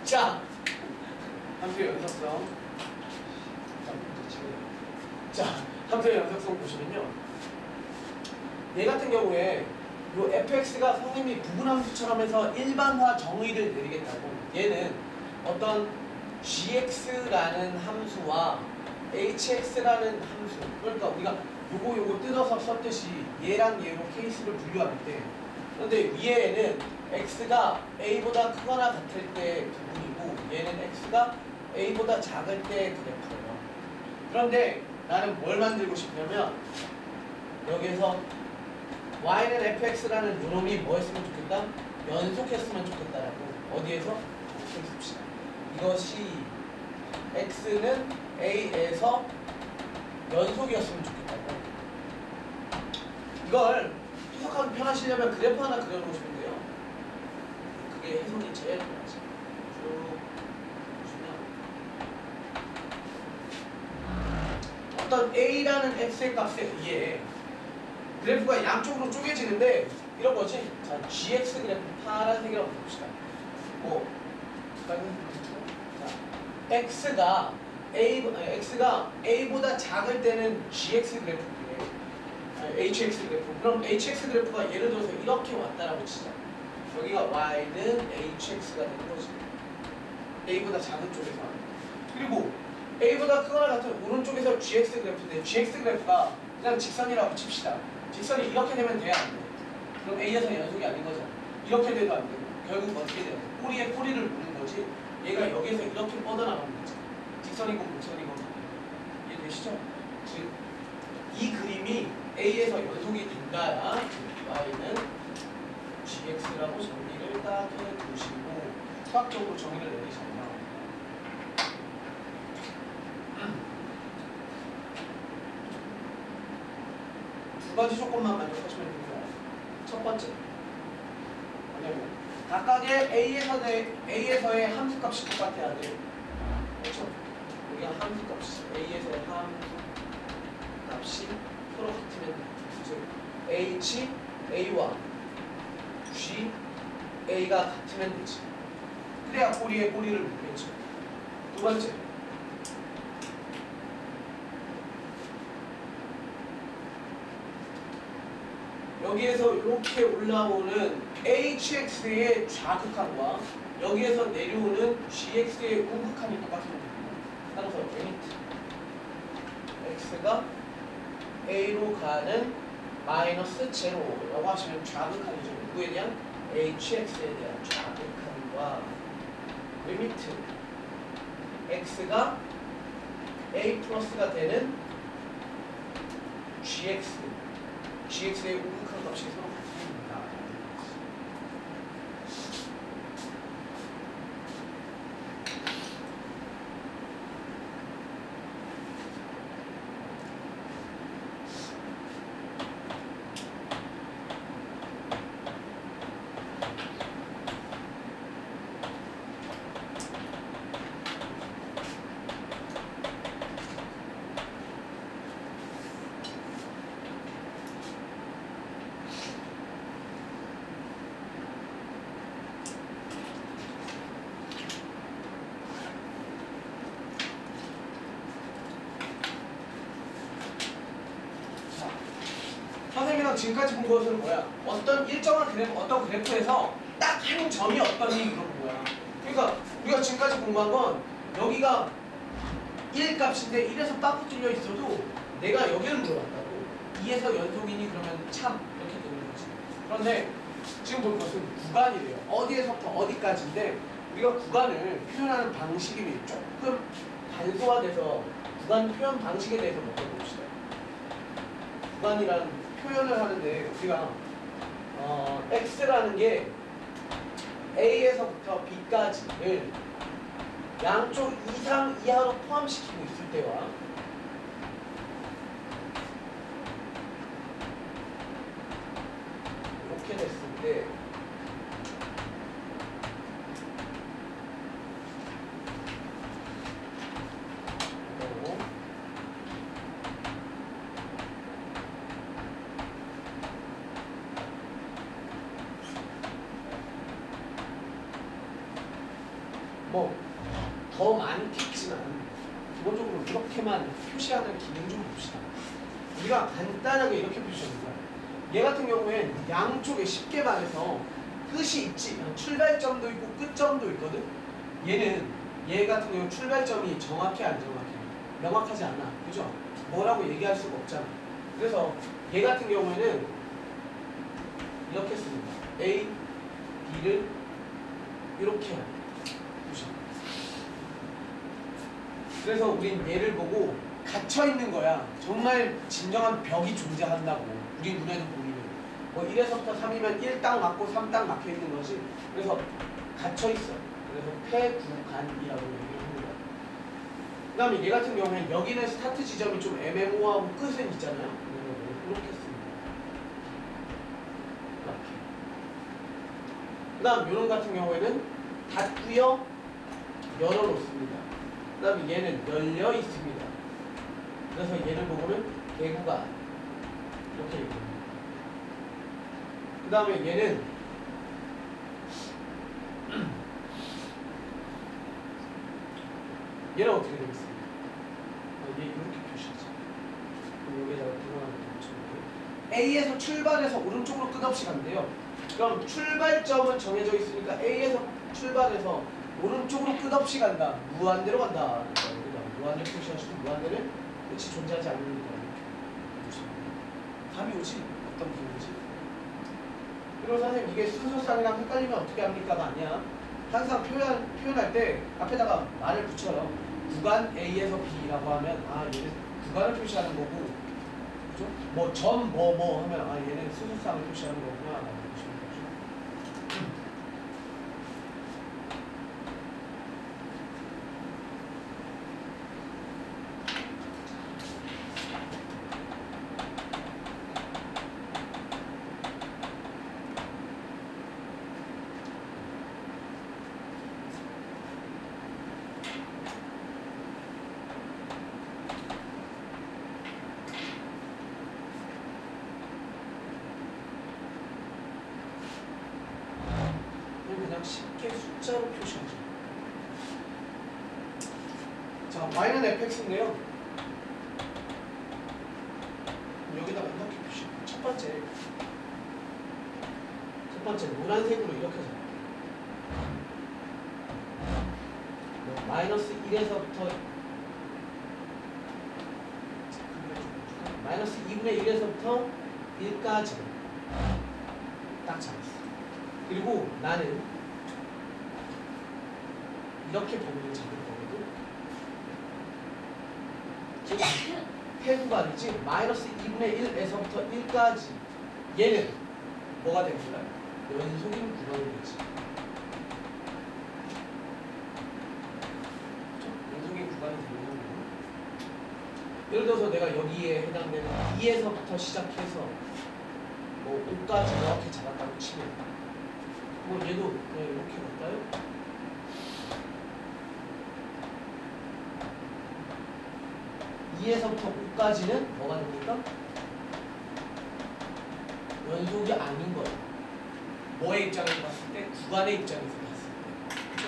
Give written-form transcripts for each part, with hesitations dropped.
자, 함수의 연속성. 자, 함수의 연속성 보시면요. 얘 같은 경우에 요 fx가 선생님이 부분함수처럼 해서 일반화 정의를 내리겠다고. 얘는 어떤 gx라는 함수와 hx라는 함수. 그러니까 우리가 요거 뜯어서 썼듯이 얘랑 얘로 케이스를 분류할 때. 그런데 위에는 x가 a보다 크거나 같을 때 부분이고 얘는 x가 a보다 작을 때 그래프예요. 그런데 나는 뭘 만들고 싶냐면 여기에서 y는 fx라는 요놈이 뭐 했으면 좋겠다? 연속했으면 좋겠다라고. 어디에서? 여기서 씁시다. 이것이 x는 a에서 연속이었으면 좋겠다고. 이걸 해석하기 편하시려면 그래프 하나 그려놓고 싶은데요. 그게 해석이 제일 편하지. 쭉 보시면 어떤 a라는 x의 값에 의해 그래프가 양쪽으로 쪼개지는데 이런 거지. 자, gx 그래프 파란색이라고 봅시다. 뭐 자, x가 a보다 작을 때는 gx 그래프인데 hx 그래프. 그럼 hx 그래프가 예를 들어서 이렇게 왔다라고 치자. 여기가 y는 hx가 되는 거지. a보다 작은 쪽에서. 그리고 a보다 크거나 같은 오른쪽에서 gx 그래프인데 gx 그래프가 그냥 직선이라고 칩시다. 직선이 이렇게 되면 돼야 안 돼. 그럼 a에서 연속이 아닌 거잖아. 이렇게 돼도 안 되고 결국 어떻게 돼요? 꼬리에 꼬리를 무는 거지. 얘가 여기에서 이렇게 뻗어나가는 거지. 직선이고 곡선이고. 이해되시죠? 즉 이 그림이 a에서 연속이 된다야 y는 gx라고 정리를 딱 해두시고 수학적으로 정의를 내리시면 두 가지 조건만 만족하시면 됩니다. 첫 번째, 뭐냐면 각각의 a에서의 함수값이 똑같아야 돼. 그렇죠? 여기가 함수값이 a에서의 함수값이 서로 같으면 즉 h, a와 g, a가 같으면 되지. 그래야 꼬리에 꼬리를 묶겠죠. 두 번째, 여기에서 이렇게 올라오는 hx의 좌극한과 여기에서 내려오는 gx의 우극한이 똑같으면 됩니다. 따라서 리미트 x가 a로 가는 마이너스 제로라고 하시면 좌극한이죠. 누구에 대한? hx에 대한 좌극한과 리미트 x가 a 플러스가 되는 gx의 우극한 값이 서로 같습니다. 선생님이랑 지금까지 본 것은 뭐야? 어떤 일정한 그래프, 어떤 그래프에서 딱 한 점이 어떠니 물어본 거야. 그러니까 우리가 지금까지 공부한 건 여기가 1 값인데 1에서 빠꾸 뚫려 있어도 내가 여기를 물어봤다고. 2에서 연속이니 그러면 참 이렇게 되는 거지. 그런데 지금 볼 것은 구간이래요. 어디에서부터 어디까지인데 우리가 구간을 표현하는 방식이 조금 단소화돼서 구간 표현 방식에 대해서 먼저 봅시다. 구간이라는 표현을 하는데 우리가 x라는 게 a에서부터 b까지를 양쪽 이상 이하로 포함시키고 있을 때와 이렇게 됐을 때 뭐 더 많겠지만 기본적으로 이렇게만 표시하는 기능 좀 봅시다. 우리가 간단하게 이렇게 표시합니다. 얘 같은 경우엔 양쪽에 쉽게 말해서 끝이 있지, 출발점도 있고 끝점도 있거든. 얘 같은 경우 출발점이 정확해 안 정확해? 명확하지 않아, 그죠? 뭐라고 얘기할 수가 없잖아. 그래서 얘 같은 경우에는 이렇게 씁니다. A, B를 이렇게 해야 돼. 그래서 우린 얘를 보고 갇혀있는 거야. 정말 진정한 벽이 존재한다고 우리 눈에도 보이는. 뭐 1에서부터 3이면 1 딱 맞고 3 딱 막혀있는 거지. 그래서 갇혀있어. 그래서 폐구간이라고 얘기를 합니다. 그 다음에 얘 같은 경우는 여기는 스타트 지점이 좀 애매모호하고 끝은 있잖아요. 이렇게 씁니다. 이렇게. 그 다음 요런 같은 경우에는 닫고요, 열어놓습니다. 그 다음에 얘는 열려 있습니다. 그래서 얘를 보고는 개구간 이렇게 얘기합니다. 그 다음에 얘는 얘는 어떻게 되겠습니까? 얘 이렇게 표시하죠. 그럼 여기다가 들어가는 것처럼 A에서 출발해서 오른쪽으로 끝없이 간대요. 그럼 출발점은 정해져 있으니까 A에서 출발해서 오른쪽으로 끝없이 간다. 무한대로 간다. 무한대 표시하시고 무한대는 끝이 존재하지 않는다. 답이 오지? 어떤 부분이지? 그리고 선생님 이게 순서상이랑 헷갈리면 어떻게 합니까가 아니야. 항상 표현할 때 앞에다가 말을 붙여요. 구간 A에서 B라고 하면 아 얘는 구간을 표시하는 거고, 그죠? 뭐 점 뭐 하면 아 얘는 순서상을 표시하는 거구나 라고 보시면 되죠. 그냥 쉽게 숫자로 표시하죠. 자, y는 fx인데요. 여기다가 이렇게 표시해요. 첫 번째 노란색으로 이렇게 잡아요. 마이너스 1에서부터 마이너스 2분의 1에서부터 1까지 딱 잡았어. 그리고 나는 이렇게 범위를 잡을 거거든. 지금 폐구간이지 마이너스 2분의 1에서부터 1까지 얘는 뭐가 되는 거야? 연속인 구간이 되지. 연속인 구간이 되는 거고. 예를 들어서 내가 여기에 해당되는 2에서부터 시작해서 뭐 5까지 이렇게 잡았다고 치면 뭐 얘도 그냥 이렇게 갈까요? (2에서부터 5까지는) 뭐가 됩니까? 연속이 아닌 거예요. 뭐의 입장에서 봤을 때? 구간의 입장에서 봤을 때.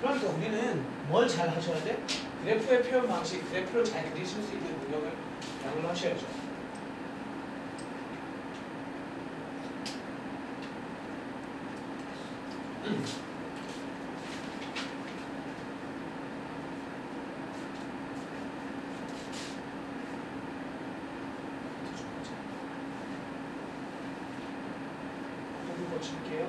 그러니까 우리는 뭘 잘 하셔야 돼? 그래프의 표현 방식, 그래프를 잘 그리실 수 있는 능력을 양을 하셔야죠. 한번 칠게요.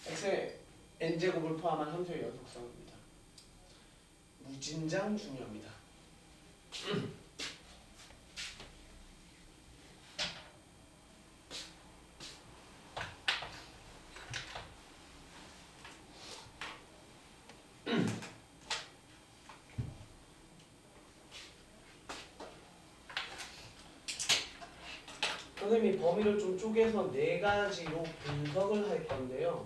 x의 n제곱을 포함한 함수의 연속성입니다. 무진장 중요합니다. 선생님이 범위를 좀 쪼개서 네 가지로 분석을 할 건데요.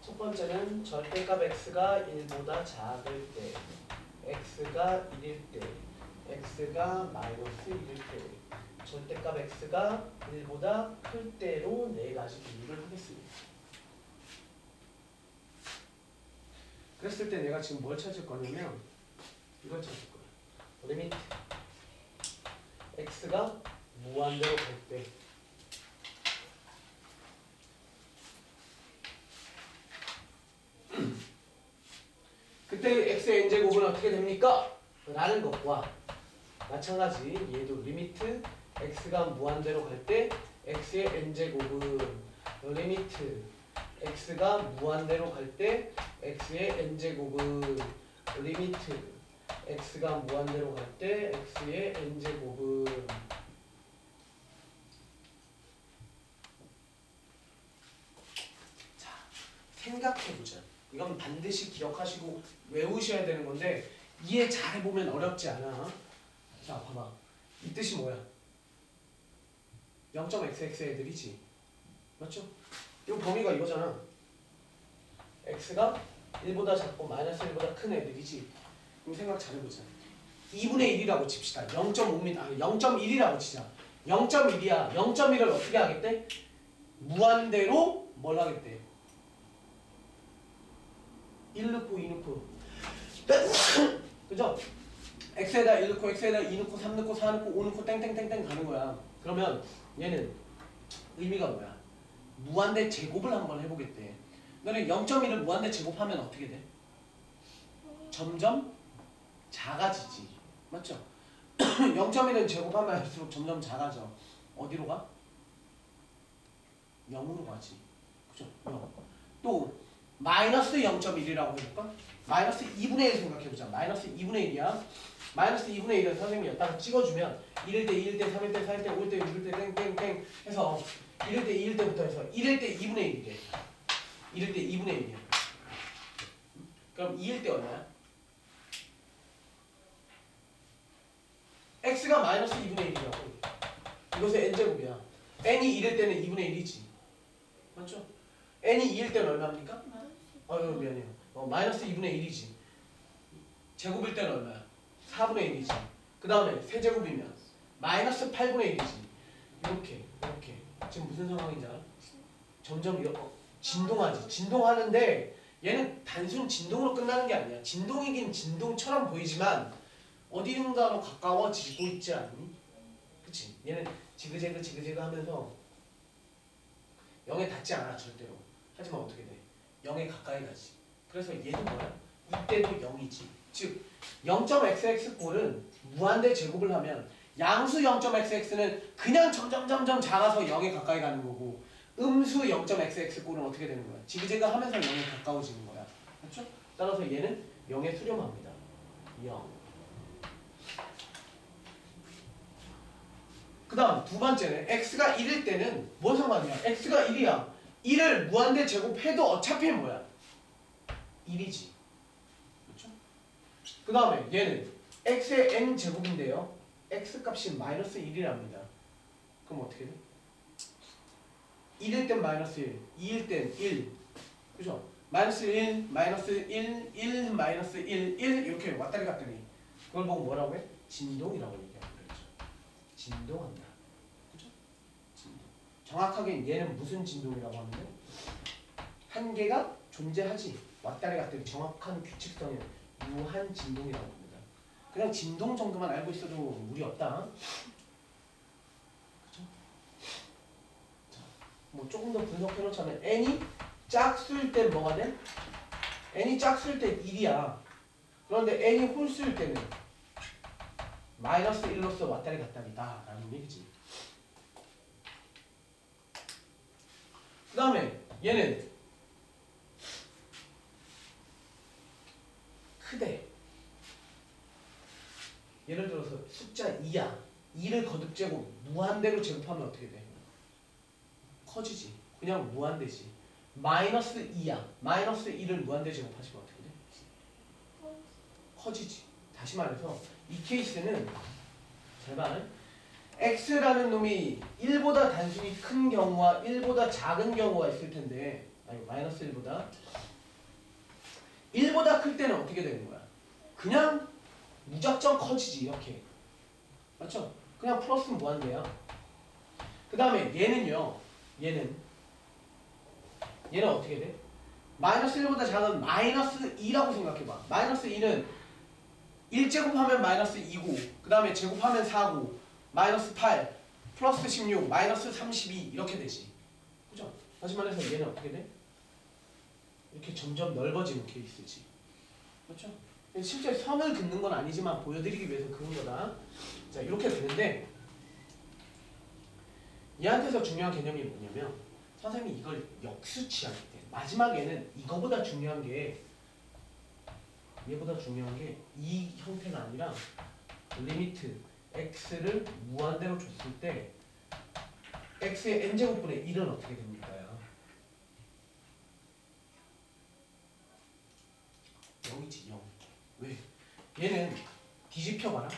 첫 번째는 절대값 x가 1보다 작을 때, x가 1일 때, x가 마이너스 1일 때, 절대값 x가 1보다 클 때로 네 가지 비율을 하겠습니다. 그랬을 때 내가 지금 뭘 찾을 거냐면 이걸 찾을 거야. 리미트 x가 무한대로 갈 때 그때 x의 n제곱은 어떻게 됩니까? 라는 것과 마찬가지 얘도 리미트 x가 무한대로 갈 때 x의 n제곱은 리미트 x가 무한대로 갈 때 x의 n제곱은 리미트 x가 무한대로 갈 때 x의 n제곱은 자 생각해보자. 이건 반드시 기억하시고 외우셔야 되는 건데 이해 잘해보면 어렵지 않아. 자 봐봐 이 뜻이 뭐야? 0.xx 애들이지 맞죠? 이 범위가 이거잖아. x가 1보다 작고 마이너스 1보다 큰 애들이지. 그럼 생각 잘해보자. 2분의 1이라고 칩시다. 0.5mm 아니 0.1이라고 치자. 0.1이야. 0.1을 어떻게 하겠대? 무한대로 뭘 하겠대? 1 넣고 2 넣고 그죠? x에다 1 넣고 x에다 2 넣고 3 넣고 4 넣고 5 넣고 땡땡땡땡 가는 거야. 그러면 얘는 의미가 뭐야? 무한대 제곱을 한번 해보겠대. 너는 0.1을 무한대 제곱하면 어떻게 돼? 점점 작아지지. 맞죠? 0.1은 제곱하면 할수록 점점 작아져. 어디로 가? 0으로 가지. 그죠? 0. 또 마이너스 0.1이라고 해볼까? 마이너스 2분의 1 생각해보자. 마이너스 2분의 1이야. 마이너스 2분의 1을 선생님이 여기다가 찍어주면 1일 때, 2일 때, 3일 때, 4일 때, 5일 때, 6일 때, 땡땡땡 해서 1일 때, 2일 때부터 해서 1일 때 2분의 1이래. 1일 때 2분의 1이야. 그럼 2일 때 얼마야? x가 마이너스 2분의 1이라고. 이것의 n제곱이야. n이 1일 때는 2분의 1이지. 맞죠? n이 2일 때는 얼마입니까? 미안해요. 마이너스 2분의 1이지. 제곱일 때는 얼마야? 4분의 1이지. 그 다음에 세제곱이면 마이너스 8분의 1이지. 이렇게. 지금 무슨 상황인지 알아? 점점 진동하지. 진동하는데 얘는 단순 진동으로 끝나는 게 아니야. 진동이긴 진동처럼 보이지만 어디인가로 가까워지고 있지 않니? 그치? 얘는 지그재그 하면서 0에 닿지 않아 절대로. 하지만 어떻게 돼? 0에 가까이 가지. 그래서 얘도 뭐야? 이때도 0이지. 즉 0.xx 꼴은 무한대 제곱을 하면 양수 0.xx는 그냥 점점 작아서 0에 가까이 가는 거고 음수 0.xx 꼴은 어떻게 되는 거야? 지그재그 하면서 0에 가까워지는 거야. 그렇죠? 따라서 얘는 0에 수렴합니다. 0. 그 다음 두 번째는 x가 1일 때는 뭔 상관이야? x가 1이야. 1을 무한대 제곱해도 어차피 뭐야? 1이지. 그렇죠? 그 다음에 얘는 x의 n 제곱인데요. x 값이 마이너스 1이랍니다. 그럼 어떻게 돼? 1일 땐 마이너스 1, 2일 땐 1. 그죠? 마이너스 1, 마이너스 1, 1, 마이너스 1, 1 이렇게 왔다리 갔다리. 그걸 보고 뭐라고 해? 진동이라고 얘기하고 그랬죠. 진동한다. 그죠? 진동. 정확하게 얘는 무슨 진동이라고 하는데? 한 개가 존재하지. 왔다리 갔다리 정확한 규칙성의 무한 진동이라고 합니다. 그냥 진동 정도만 알고 있어도 무리 없다. 그죠? 자, 뭐 조금 더 분석해놓자면 n이 짝수일 땐 뭐가 돼? n이 짝수일 때 1이야. 그런데 n이 홀수일 때는 마이너스 1로서 왔다리 갔다리다 라는 얘기지. 그 다음에 얘는 크대. 예를 들어서 숫자 2야. 2를 거듭 제곱 무한대로 제곱하면 어떻게 돼? 커지지. 그냥 무한대지. 마이너스 2야. 마이너스 1을 무한대 제곱하시면 어떻게 돼? 커지지. 다시 말해서 이 케이스는 제발 x라는 놈이 1보다 단순히 큰 경우와 1보다 작은 경우가 있을 텐데 아니 마이너스 1보다 클 때는 어떻게 되는 거야? 그냥 무작정 커지지 이렇게. 맞죠? 그냥 플러스는 무한대야. 그 다음에 얘는요. 얘는 어떻게 돼? 마이너스 1보다 작은 마이너스 2라고 생각해봐. 마이너스 2는 1제곱하면 마이너스 2고 그 다음에 제곱하면 4고 마이너스 8 플러스 16 마이너스 32 이렇게 되지. 그죠? 다시 말해서 얘는 어떻게 돼? 이렇게 점점 넓어지는 케이스지. 그렇죠? 실제 선을 긋는 건 아니지만 보여드리기 위해서 그은 거다. 자 이렇게 되는데 얘한테서 중요한 개념이 뭐냐면 선생님이 이걸 역수치할 때 마지막에는 이거보다 중요한 게 얘보다 중요한 게 이 형태가 아니라 리미트 x를 무한대로 줬을 때 x의 n제곱분의 1은 어떻게 됩니까? 0이지 0. 왜? 얘는 뒤집혀봐라.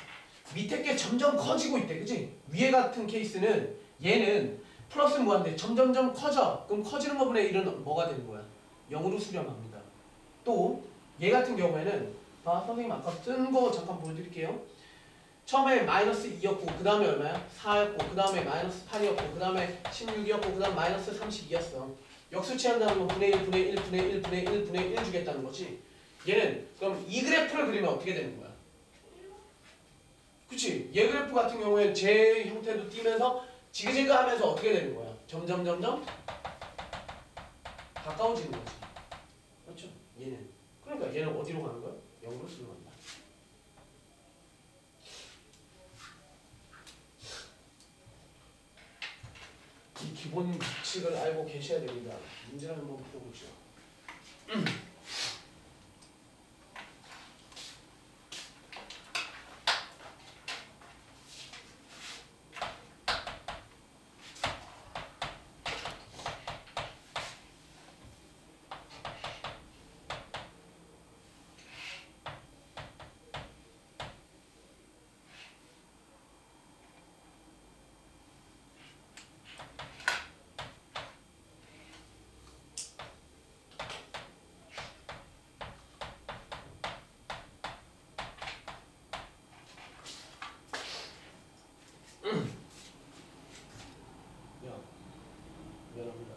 밑에 게 점점 커지고 있대. 그치? 위에 같은 케이스는 얘는 플러스 무한대 점점점 커져. 그럼 커지는 거분의 1은 뭐가 되는 거야? 0으로 수렴합니다. 또 얘 같은 경우에는 선생님 아까 쓴 거 잠깐 보여드릴게요. 처음에 마이너스 2였고 그 다음에 얼마야? 4였고 그 다음에 마이너스 8이었고 그 다음에 16이었고 그 다음 마이너스 32였어. 역수치한다는 건 분의 1, 분의 1, 분의 1, 분의 1, 분의 1 주겠다는 거지. 얘는 그럼 이 그래프를 그리면 어떻게 되는 거야? 그치? 얘 그래프 같은 경우에는 제 형태도 띄면서 지그재그 하면서 어떻게 되는 거야? 점점 가까워지는 거지. 그렇죠? 얘는. 그러니까 얘는 어디로 가는 거야? 0으로 수렴한다. 이 기본 규칙을 알고 계셔야 됩니다. 문제를 한번 풀어보죠. 미안합니다.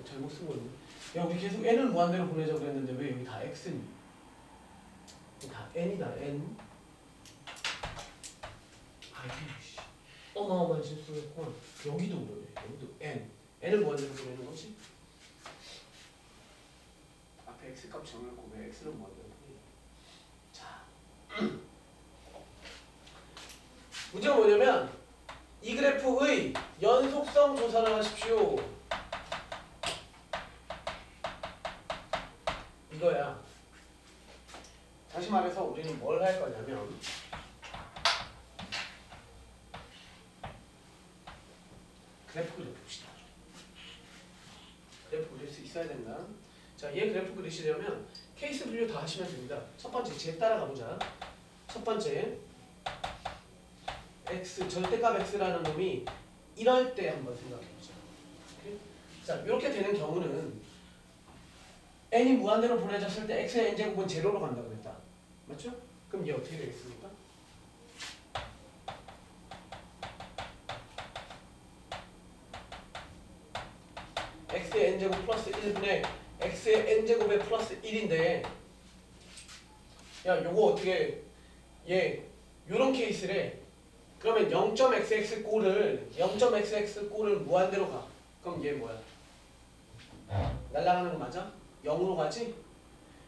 잘못 쓴 거였네. 야 우리 계속 n을 무한대로 보내자 그랬는데 왜 여기 다 x니? 다 n이다 n. 아이고 씨. 어마어마한 실수했구나. 여기도 그러네. 여기도 n. n을 무한대로 보내는 거지? 앞에 x 값 정해놓고 왜 x를 무한대로 보내? 자. 문제가 뭐냐면 이 그래프의 연속성 조사를 하십시오. 이거야. 다시 말해서 우리는 뭘 할 거냐면 그래프 그려봅시다. 그래프 그릴 수 있어야 된다. 자, 얘 그래프 그리시려면 케이스 분류 다 하시면 됩니다. 첫 번째, 제 따라가보자. 첫 번째, x, 절대값 x라는 놈이 이럴 때 한번 생각해보자. 오케이? 자, 이렇게 되는 경우는 n이 무한대로 보내졌을 때 x의 n제곱은 제로로 간다고 그랬다. 맞죠? 그럼 얘 어떻게 되겠습니까? x의 n제곱 플러스 1분의 x의 n제곱의 플러스 1인데 야 요거 어떻게 얘 요런 케이스래. 그러면 0.xx 꼴을 무한대로 가. 그럼 얘 뭐야? 날아가는 거 맞아? 0으로 가지?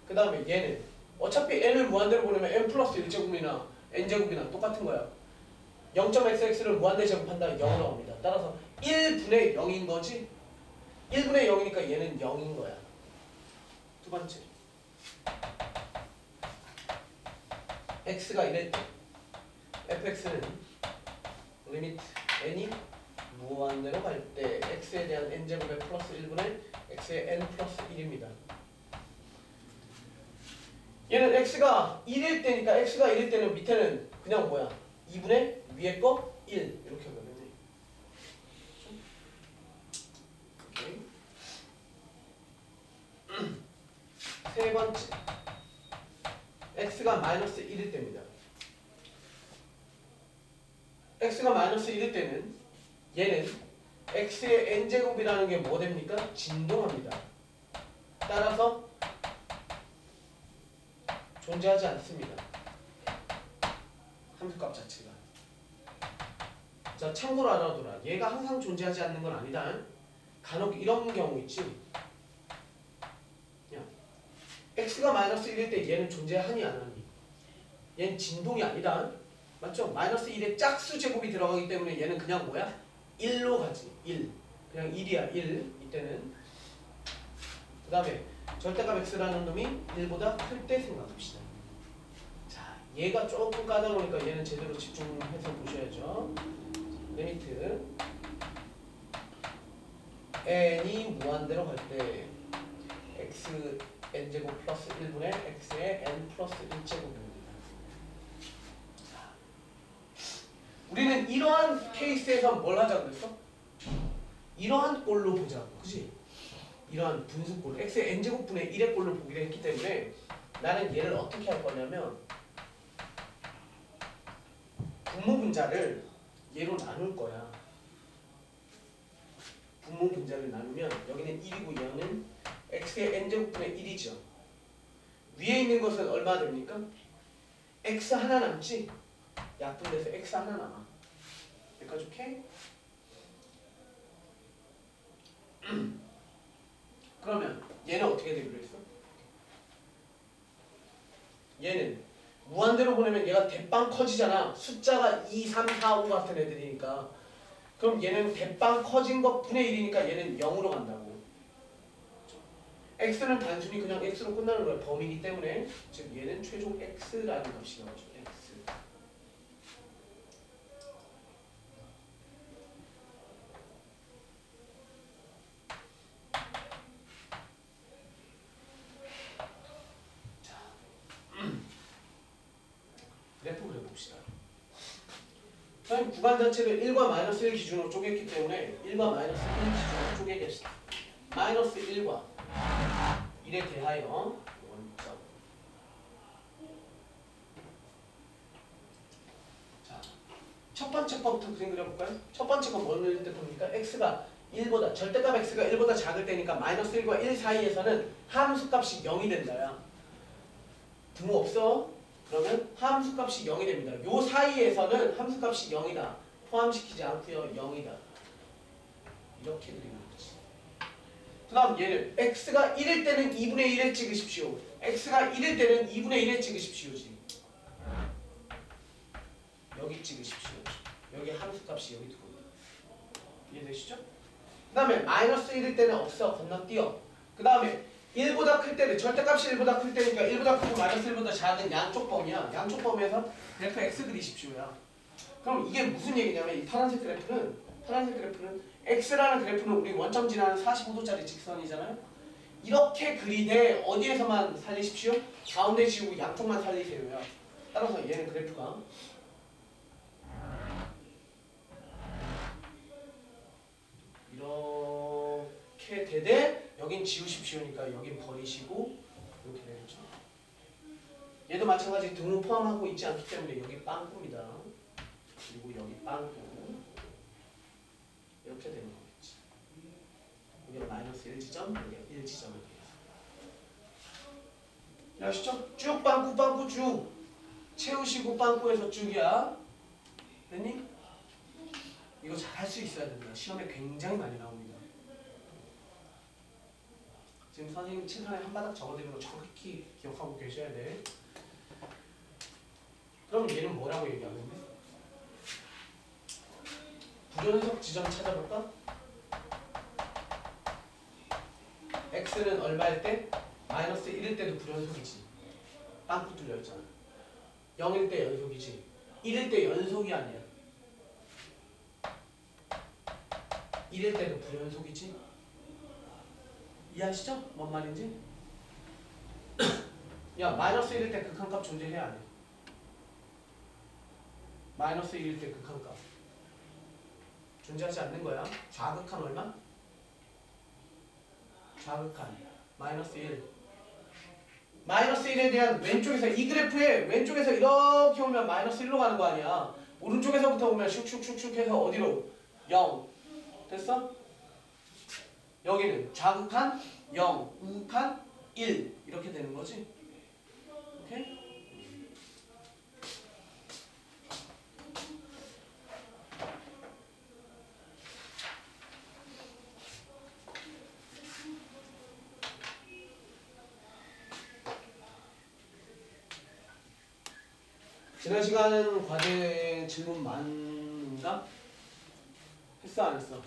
그 다음에 얘는 어차피 n을 무한대로 보내면 n 플러스 1제곱이나 n제곱이나 똑같은 거야. 0.xx를 무한대 제곱한다 0으로 갑니다. 따라서 1분의 0인 거지? 1분의 0이니까 얘는 0인 거야. 두 번째, x가 이랬 때 fx는 리미트 n이 무한대로 갈 때 x에 대한 n제곱의 플러스 1분의 x의 n 플러스 1입니다. 얘는 x가 1일 때니까 x가 1일 때는 밑에는 그냥 뭐야? 2분의 위에 거 1 이렇게 하면 돼. 오케이. 세 번째 x가 마이너스 1일 때입니다. x가 마이너스 1일 때는 얘는 x의 n제곱이라는 게 뭐 됩니까? 진동합니다. 따라서 존재하지 않습니다. 함수값 자체가. 자, 참고로 알아둬라. 얘가 항상 존재하지 않는 건 아니다. 간혹 이런 경우 있지. 야, x가 마이너스 1일 때 얘는 존재하니 안 하니? 얘는 진동이 아니다. 맞죠? 마이너스 1에 짝수 제곱이 들어가기 때문에 얘는 그냥 뭐야? 1로 가지. 1. 그냥 1이야. 1. 이때는. 그 다음에 절대값 x라는 놈이 1보다 클 때 생각합시다. 자, 얘가 조금 까다로우니까 얘는 제대로 집중해서 보셔야죠. 리미트 n이 무한대로 갈 때 x n제곱 플러스 1분의 x의 n 플러스 1제곱입니다. 우리는 이러한 케이스에서 뭘 하자고 그랬어? 이러한 꼴로 보자고, 그지? 이러한 분수꼴, x의 n제곱분의 1의 꼴로 보기로 했기 때문에 나는 얘를 어떻게 할 거냐면 분모분자를 얘로 나눌 거야. 분모분자를 나누면 여기는 1이고 얘는 x의 n제곱분의 1이죠. 위에 있는 것은 얼마 됩니까? x 하나 남지? 약분돼서 x 하나 남아. 여기까지 오케이? 그러면 얘는 어떻게 되기로 했어? 얘는 무한대로 보내면 얘가 대빵 커지잖아. 숫자가 2, 3, 4, 5 같은 애들이니까. 그럼 얘는 대빵 커진 것 분의 1이니까 얘는 0으로 간다고. x는 단순히 그냥 x로 끝나는 거야. 범위이기 때문에. 즉 얘는 최종 x라는 값이 나오죠. x. 그래프 그려봅시다. 구간 자체를 1과 마이너스 1 기준으로 쪼갰기 때문에 1과 마이너스 1 기준으로 쪼개겠습니다. 마이너스 1과 1에 대하여 원점. 자, 첫 번째 거부터 그림 그려볼까요? 첫 번째 건 뭘 뜻합니까? x가 1보다 절대값 x가 1보다 작을 때니까 마이너스 1과 1 사이에서는 함수값이 0이 된다야. 등호 없어? 그러면 함수값이 0이 됩니다. 요 사이에서는 함수값이 0이다. 포함시키지 않고요. 0이다. 이렇게 그리는 거지. 그 다음 얘를 x가 1일 때는 2분의 1에 찍으십시오. x가 1일 때는 2분의 1에 찍으십시오지. 여기 찍으십시오. 여기 함수값이 여기 들어옵니다. 이해되시죠? 그 다음에 마이너스 1일 때는 없어. 건너뛰어. 그 다음에 1보다 클 때는 절대값이 1보다 클 때니까 1보다 크고 마이너스 1보다 작은 양쪽 범위야. 양쪽 범위에서 그래프 x 그리십시오야. 그럼 이게 무슨 얘기냐면 이 파란색 그래프는 x라는 그래프는 우리 원점 지나는 45도짜리 직선이잖아요. 이렇게 그리되 어디에서만 살리십시오? 가운데 지우고 양쪽만 살리세요야. 따라서 얘는 그래프가 이렇게 되되 여긴 지우십시오니까 여긴 버리시고 이렇게 되겠죠. 얘도 마찬가지 등호 포함하고 있지 않기 때문에 여기 빵꾸입니다. 그리고 여기 빵꾸 이렇게 되는 거겠지. 여기가 마이너스 1지점, 여기가 1지점이 돼요. 아시죠? 쭉 빵꾸 쭉 채우시고 빵꾸에서 쭉이야. 됐니? 이거 잘 할 수 있어야 된다. 시험에 굉장히 많이 나옵니다. 지금 선생님 칠판에 한 바닥 적어드리는 거 정확히 기억하고 계셔야 돼. 그럼 얘는 뭐라고 얘기하는데? 불연속 지점 찾아볼까? x는 얼마일 때? 마이너스 1일 때도 불연속이지. 빵꾸 뚫려있잖아. 0일 때 연속이지. 1일 때 연속이 아니야. 1일 때도 불연속이지. 이해하시죠? 뭔 말인지? 야, 마이너스 1일 때 극한값 존재해야 안 해? 마이너스 1일 때 극한값 존재하지 않는 거야. 좌극한 얼마? 좌극한 마이너스 1. 마이너스 1에 대한 왼쪽에서 이 그래프에 왼쪽에서 이렇게 오면 마이너스 1로 가는 거 아니야. 오른쪽에서부터 오면 슉슉슉슉 해서 어디로? 0. 됐어? 여기는 좌극한 0, 우극한 1 이렇게 되는 거지. 오케이? 지난 시간 과제 질문 많은가? 했어 안 했어?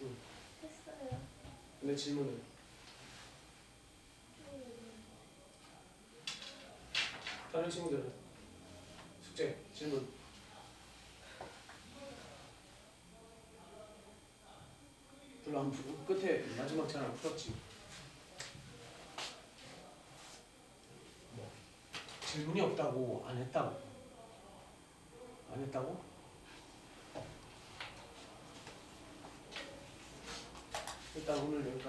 응. 했어요. 근데 질문은? 다른 친구들은? 숙제, 질문. 별로 안 풀고 끝에 마지막 잘 안 풀었지. 뭐 질문이 없다고 안 했다고? 안 했다고? 일단 오늘 여기까지.